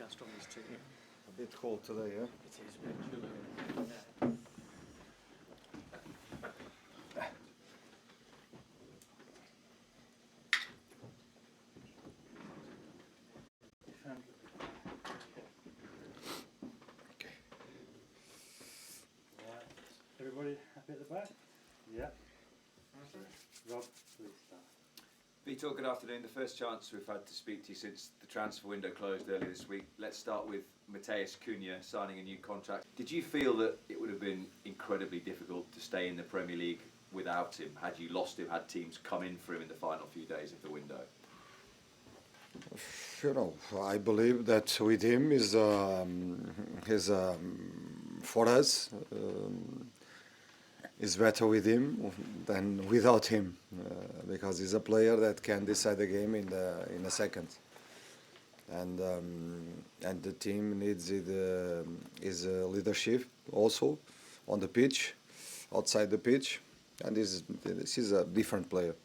forecast on this team? A bit cold today, yeah? It is a bit chilly. Yeah. Right. Everybody happy at the back? Yeah. Rob, please start. Vitor, good afternoon. The first chance we've had to speak to you since the transfer window closed earlier this week. Let's start with Matheus Cunha signing a new contract. Did you feel that it would have been incredibly difficult to stay in the Premier League without him? Had you lost him, had teams come in for him in the final few days of the window? You know, I believe that with him is for us is better with him than without him because he's a player that can decide the game in a second, and the team needs his leadership also on the pitch, outside the pitch, and this is a different player.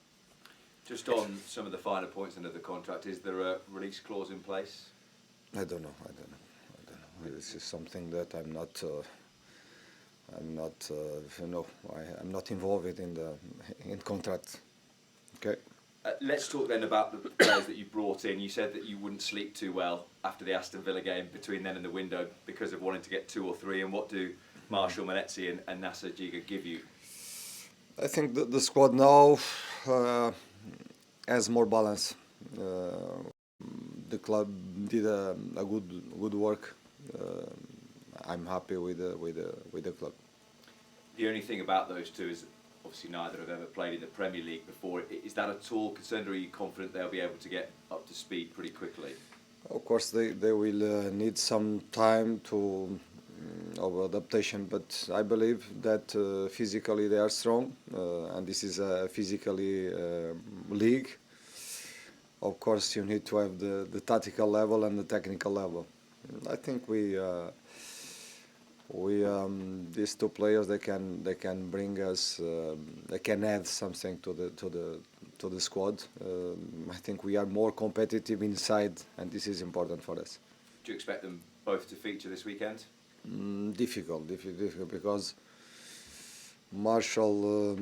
Just on some of the finer points under the contract, is there a release clause in place? I don't know. This is something that I'm not involved in contract. Okay. Let's talk then about the players that you brought in. You said that you wouldn't sleep too well after the Aston Villa game between then and the window because of wanting to get 2 or 3. And what do Marshall Manetzi and Nasser Giga give you? I think the squad now has more balance. The club did a good work. I'm happy with the club. The only thing about those two is obviously neither have ever played in the Premier League before. Is that at all concerned, or are you confident they'll be able to get up to speed pretty quickly? Of course, they will need some time of adaptation, but I believe that physically they are strong, and this is a physically league. Of course, you need to have the tactical level and the technical level. I think these two players they can bring us, they can add something to the squad. I think we are more competitive inside, and this is important for us. Do you expect them both to feature this weekend? Difficult because Marshall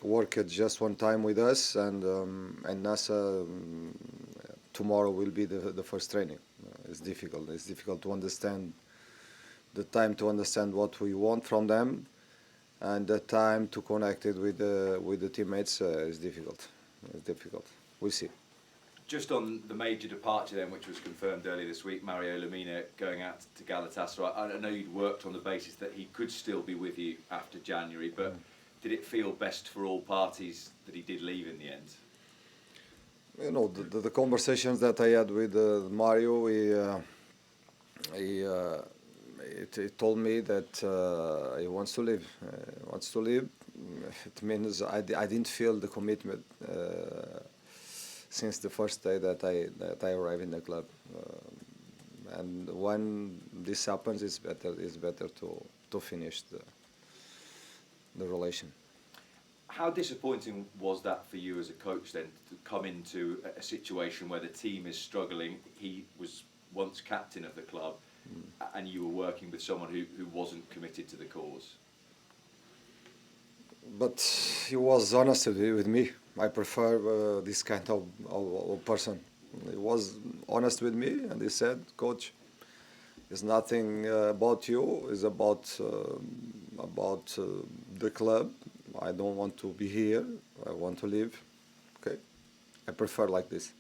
worked just one time with us, and NASA tomorrow will be the first training. It's difficult to understand. The time to understand what we want from them, and the time to connect it with the teammates is difficult. We'll see. Just on the major departure then, which was confirmed earlier this week, Mario Lamino going out to Galatasaray. I know you'd worked on the basis that he could still be with you after January, but did it feel best for all parties that he did leave in the end? You know, the conversations that I had with Mario, he told me that he wants to leave. It means I didn't feel the commitment since the first day that I arrived in the club. And when this happens, it's better to finish the relation. How disappointing was that for you as a coach then, to come into a situation where the team is struggling? He was once captain of the club, and you were working with someone who wasn't committed to the cause. But he was honest with me. I prefer this kind of person. He was honest with me, and he said, "Coach, it's nothing about you. It's about the club. I don't want to be here. I want to leave. Okay, I prefer like this."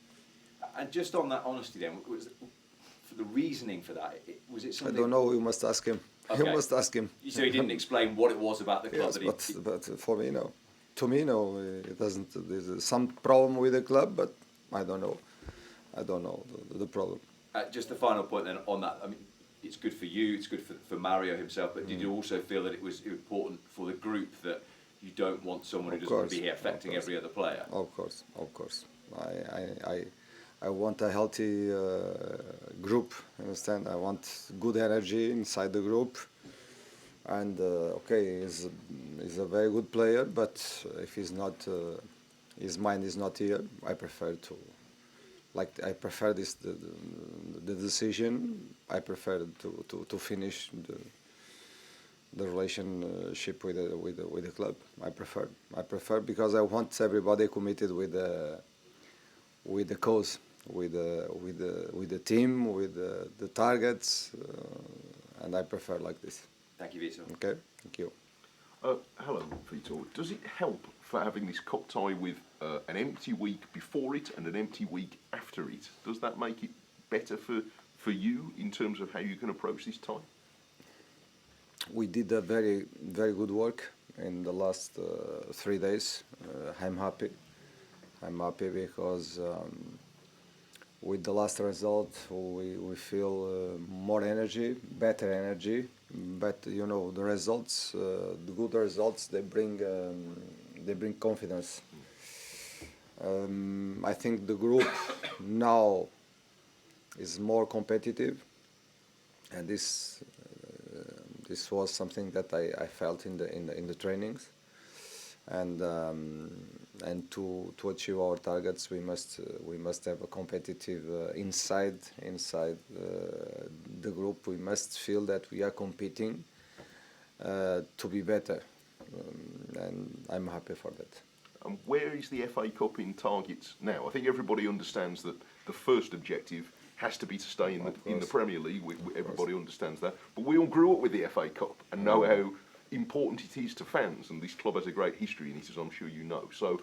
And just on that honesty, then, was the reasoning for that? Was it something? I don't know. You must ask him. Okay. You must ask him. So he didn't explain what it was about the club. Yes, but for me, no. To me, no. It doesn't. There's some problem with the club, but I don't know. I don't know the problem. Just the final point then on that. I mean, it's good for you. It's good for Mario himself. But did you also feel that it was important for the group that you don't want someone who doesn't want to be here affecting every other player? Of course. I want a healthy group. Understand? I want good energy inside the group. And okay, he's a very good player, but if he's not, his mind is not here. I prefer this the decision, I prefer to finish the relationship with the club. I prefer because I want everybody committed with the cause, with the team, with the targets, and I prefer like this. Thank you, Vitor. Okay, thank you. Hello, Vitor. Does it help for having this cup tie with an empty week before it and an empty week after it? Does that make it better for you in terms of how you can approach this tie? We did a very good work in the last 3 days. I'm happy. I'm happy because with the last result we feel more energy, better energy. But you know the results, the good results, they bring confidence. I think the group now is more competitive, and this was something that I felt in the trainings, and to achieve our targets we must have a competitive inside the group. We must feel that we are competing to be better, and I'm happy for that. And where is the FA Cup in targets now? I think everybody understands that the first objective has to be to stay in the Premier League. Everybody understands that. But we all grew up with the FA Cup and know how important it is to fans, and this club has a great history in it, as I'm sure you know. So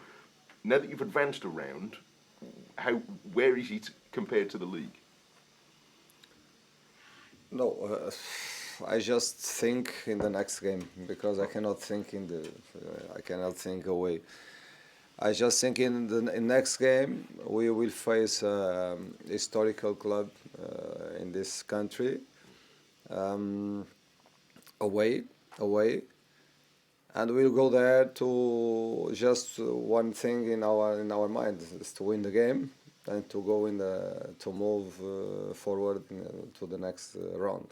now that you've advanced a round, where is it compared to the league? No, I just think in the next game because I cannot think I cannot think away. I just think in the next game we will face a historical club in this country, away, and we'll go there to just one thing in our mind is to win the game and to go to move forward to the next round.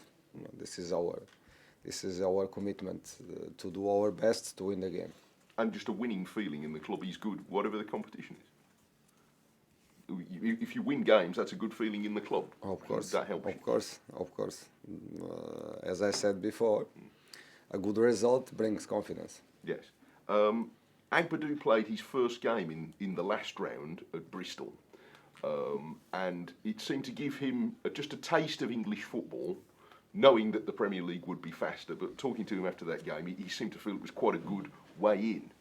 This is our commitment to do our best to win the game. And just a winning feeling in the club is good, whatever the competition is. If you win games, that's a good feeling in the club. Of course, that helps. Of course. As I said before, a good result brings confidence. Yes. Agbadou played his first game in the last round at Bristol, and it seemed to give him just a taste of English football, knowing that the Premier League would be faster. But talking to him after that game, he seemed to feel it was quite a good way in.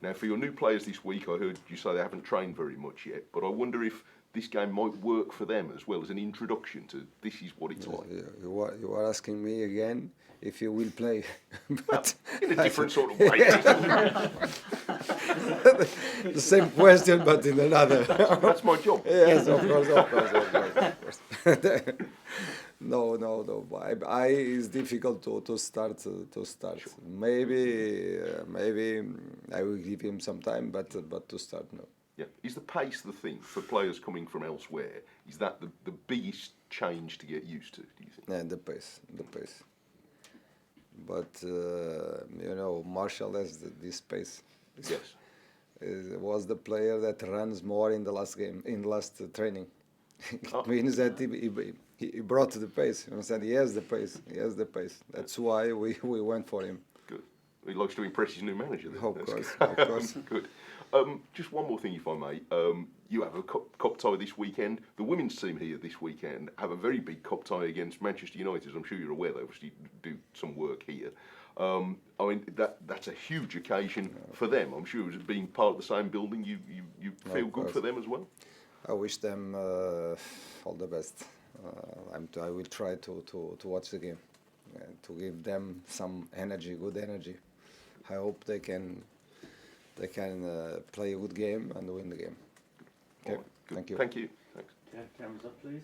Now, for your new players this week, I heard you say they haven't trained very much yet, but I wonder if this game might work for them as well as an introduction to this is what it's like. You are asking me again if you will play, but In a different sort of way. the same question, but in another. That's my job. Yes, of course. No. It's difficult to start. Sure. Maybe I will give him some time, but to start, no. Yeah. Is the pace the thing for players coming from elsewhere? Is that the biggest change to get used to, do you think? Yeah, the pace. But Marshall has this pace. Yes. Was the player that runs more in the last game, in the last training. It means that he brought the pace. You understand? He has the pace. That's why we went for him. Good. He likes to impress his new manager then. Of course. Good. Just one more thing, if I may. You have a cup tie this weekend. The women's team here this weekend have a very big cup tie against Manchester United. As I'm sure you're aware, they obviously do some work here. I mean, that's a huge occasion for them. I'm sure, as being part of the same building, you feel good for them as well? I wish them all the best. I will try to watch the game, to give them some energy, good energy. I hope they can play a good game and win the game. Okay, Right, thank you. Thank you. Thanks. Yeah, cameras up, please.